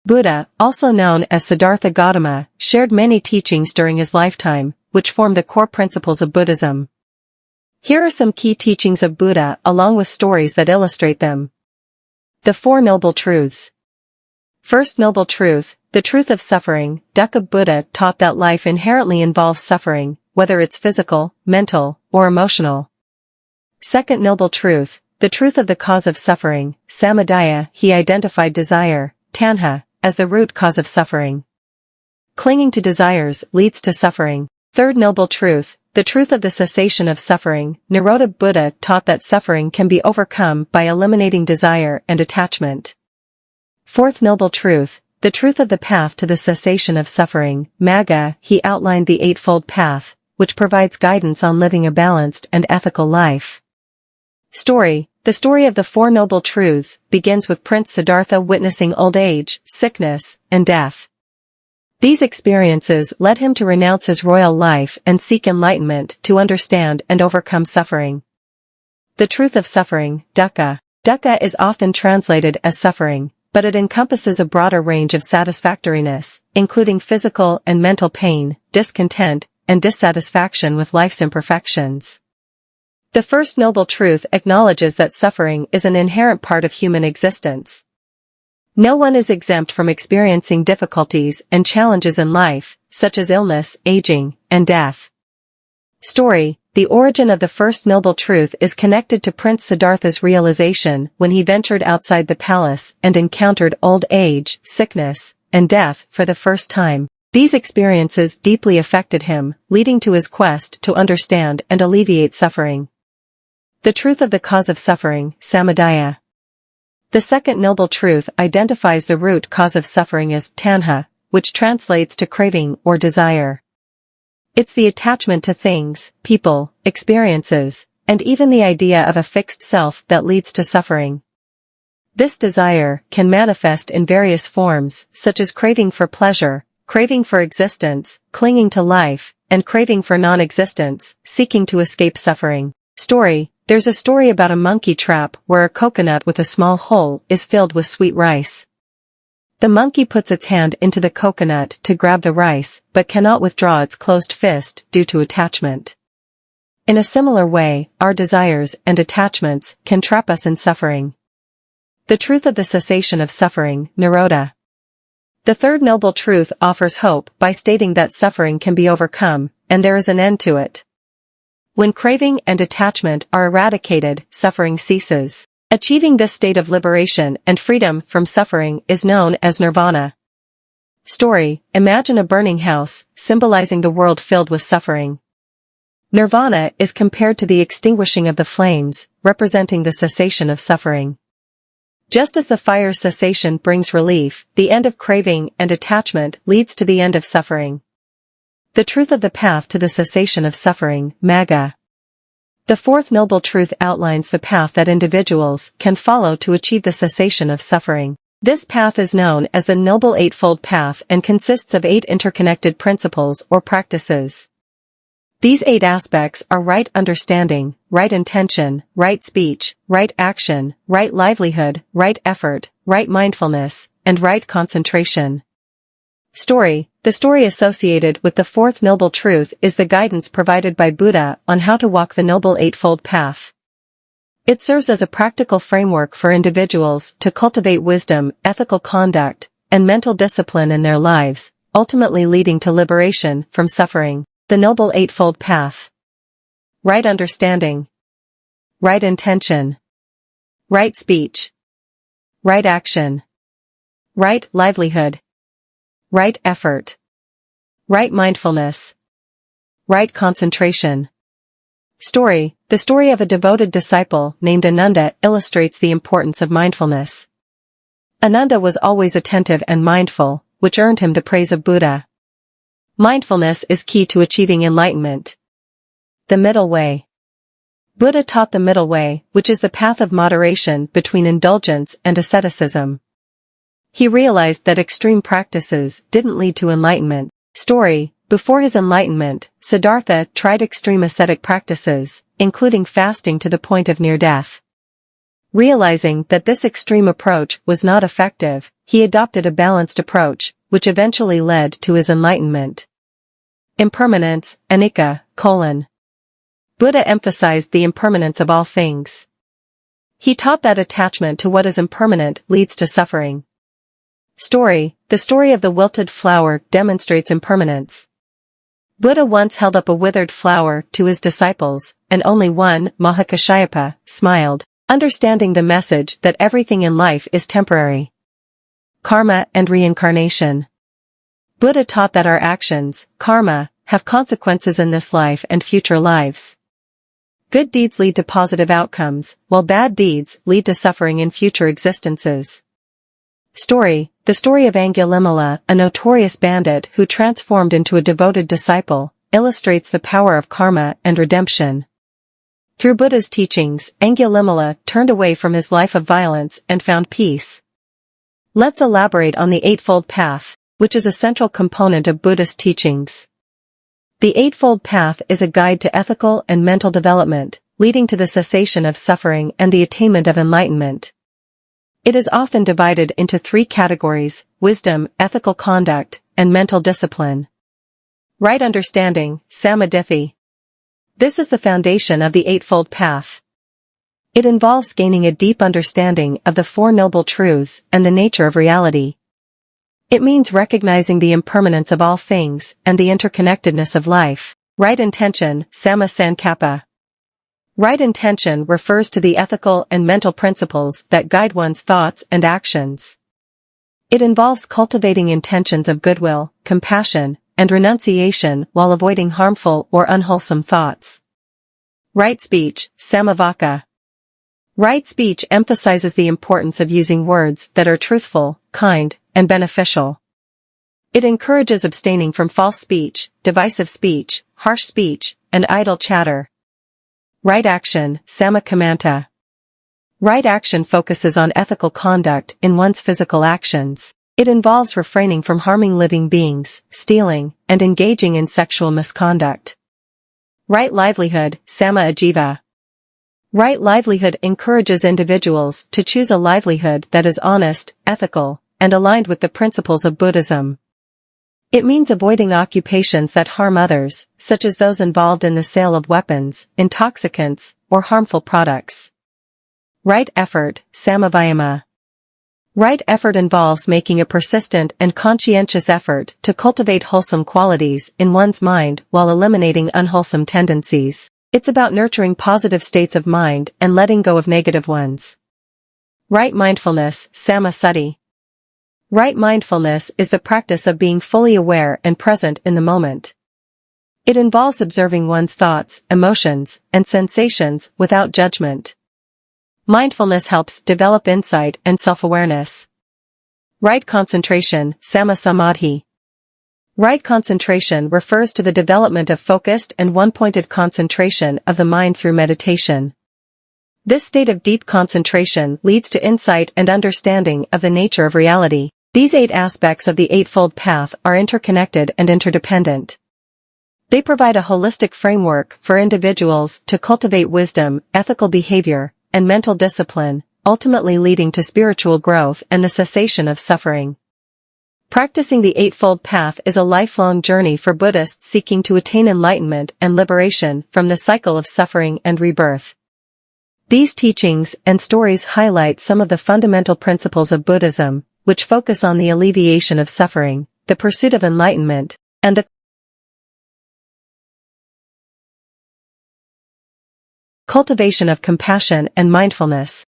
Buddha, also known as Siddhartha Gautama, shared many teachings during his lifetime, which form the core principles of Buddhism. Here are some key teachings of Buddha along with stories that illustrate them. The Four Noble Truths. First noble truth, the truth of suffering. Dukkha. Buddha taught that life inherently involves suffering, whether it's physical, mental, or emotional. Second noble truth, the truth of the cause of suffering. Samudaya. He identified desire, tanha, as the root cause of suffering. Clinging to desires leads to suffering. Third noble truth, the truth of the cessation of suffering. Nirodha. Buddha taught that suffering can be overcome by eliminating desire and attachment. Fourth noble truth, the truth of the path to the cessation of suffering. Magga. He outlined the Eightfold Path, which provides guidance on living a balanced and ethical life. Story. The story of the Four Noble Truths begins with Prince Siddhartha witnessing old age, sickness, and death. These experiences led him to renounce his royal life and seek enlightenment to understand and overcome suffering. The truth of suffering. Dukkha. Dukkha is often translated as suffering, but it encompasses a broader range of satisfactoriness, including physical and mental pain, discontent, and dissatisfaction with life's imperfections. The first noble truth acknowledges that suffering is an inherent part of human existence. No one is exempt from experiencing difficulties and challenges in life, such as illness, aging, and death. Story. The origin of the first noble truth is connected to Prince Siddhartha's realization when he ventured outside the palace and encountered old age, sickness, and death for the first time. These experiences deeply affected him, leading to his quest to understand and alleviate suffering. The truth of the cause of suffering. Samudaya. The second noble truth identifies the root cause of suffering as tanha, which translates to craving or desire. It's the attachment to things, people, experiences, and even the idea of a fixed self that leads to suffering. This desire can manifest in various forms, such as craving for pleasure, craving for existence, clinging to life, and craving for non-existence, seeking to escape suffering. Story. There's a story about a monkey trap where a coconut with a small hole is filled with sweet rice. The monkey puts its hand into the coconut to grab the rice, but cannot withdraw its closed fist due to attachment. In a similar way, our desires and attachments can trap us in suffering. The truth of the cessation of suffering. Nirodha. The third noble truth offers hope by stating that suffering can be overcome, and there is an end to it. When craving and attachment are eradicated, suffering ceases. Achieving this state of liberation and freedom from suffering is known as nirvana. Story. Imagine a burning house, symbolizing the world filled with suffering. Nirvana is compared to the extinguishing of the flames, representing the cessation of suffering. Just as the fire's cessation brings relief, the end of craving and attachment leads to the end of suffering. The truth of the path to the cessation of suffering. Magga. The fourth noble truth outlines the path that individuals can follow to achieve the cessation of suffering. This path is known as the Noble Eightfold Path and consists of 8 interconnected principles or practices. These 8 aspects are right understanding, right intention, right speech, right action, right livelihood, right effort, right mindfulness, and right concentration. Story. The story associated with the fourth noble truth is the guidance provided by Buddha on how to walk the Noble Eightfold Path. It serves as a practical framework for individuals to cultivate wisdom, ethical conduct, and mental discipline in their lives, ultimately leading to liberation from suffering. The Noble Eightfold Path. Right understanding. Right intention. Right speech. Right action. Right livelihood. Right effort. Right mindfulness. Right concentration. Story. The story of a devoted disciple named Ananda illustrates the importance of mindfulness. Ananda was always attentive and mindful, which earned him the praise of Buddha. Mindfulness is key to achieving enlightenment. The middle way. Buddha taught the middle way, which is the path of moderation between indulgence and asceticism. He realized that extreme practices didn't lead to enlightenment. Story. Before his enlightenment, Siddhartha tried extreme ascetic practices, including fasting to the point of near death. Realizing that this extreme approach was not effective, he adopted a balanced approach, which eventually led to his enlightenment. Impermanence, anicca, : Buddha emphasized the impermanence of all things. He taught that attachment to what is impermanent leads to suffering. Story: the story of the wilted flower demonstrates impermanence. Buddha once held up a withered flower to his disciples, and only one, Mahakashyapa, smiled, understanding the message that everything in life is temporary. Karma and reincarnation. Buddha taught that our actions, karma, have consequences in this life and future lives. Good deeds lead to positive outcomes, while bad deeds lead to suffering in future existences. Story: the story of Angulimala, a notorious bandit who transformed into a devoted disciple, illustrates the power of karma and redemption. Through Buddha's teachings, Angulimala turned away from his life of violence and found peace. Let's elaborate on the Eightfold Path, which is a central component of Buddhist teachings. The Eightfold Path is a guide to ethical and mental development, leading to the cessation of suffering and the attainment of enlightenment. It is often divided into three categories: wisdom, ethical conduct, and mental discipline. Right understanding, samadhi. This is the foundation of the Eightfold Path. It involves gaining a deep understanding of the Four Noble Truths and the nature of reality. It means recognizing the impermanence of all things and the interconnectedness of life. Right intention, samma sankappa. Right intention refers to the ethical and mental principles that guide one's thoughts and actions. It involves cultivating intentions of goodwill, compassion, and renunciation while avoiding harmful or unwholesome thoughts. Right speech, samavaka. Right speech emphasizes the importance of using words that are truthful, kind, and beneficial. It encourages abstaining from false speech, divisive speech, harsh speech, and idle chatter. Right action, sammakamanta. Right action focuses on ethical conduct in one's physical actions. It involves refraining from harming living beings, stealing, and engaging in sexual misconduct. Right livelihood, samma ajiva. Right livelihood encourages individuals to choose a livelihood that is honest, ethical, and aligned with the principles of Buddhism. It means avoiding occupations that harm others, such as those involved in the sale of weapons, intoxicants, or harmful products. Right effort, sammavayama. Right effort involves making a persistent and conscientious effort to cultivate wholesome qualities in one's mind while eliminating unwholesome tendencies. It's about nurturing positive states of mind and letting go of negative ones. Right mindfulness, sammasati. Right mindfulness is the practice of being fully aware and present in the moment. It involves observing one's thoughts, emotions, and sensations without judgment. Mindfulness helps develop insight and self-awareness. Right concentration, sammasamadhi. Right concentration refers to the development of focused and one-pointed concentration of the mind through meditation. This state of deep concentration leads to insight and understanding of the nature of reality. These 8 aspects of the Eightfold Path are interconnected and interdependent. They provide a holistic framework for individuals to cultivate wisdom, ethical behavior, and mental discipline, ultimately leading to spiritual growth and the cessation of suffering. Practicing the Eightfold Path is a lifelong journey for Buddhists seeking to attain enlightenment and liberation from the cycle of suffering and rebirth. These teachings and stories highlight some of the fundamental principles of Buddhism, which focus on the alleviation of suffering, the pursuit of enlightenment, and the cultivation of compassion and mindfulness.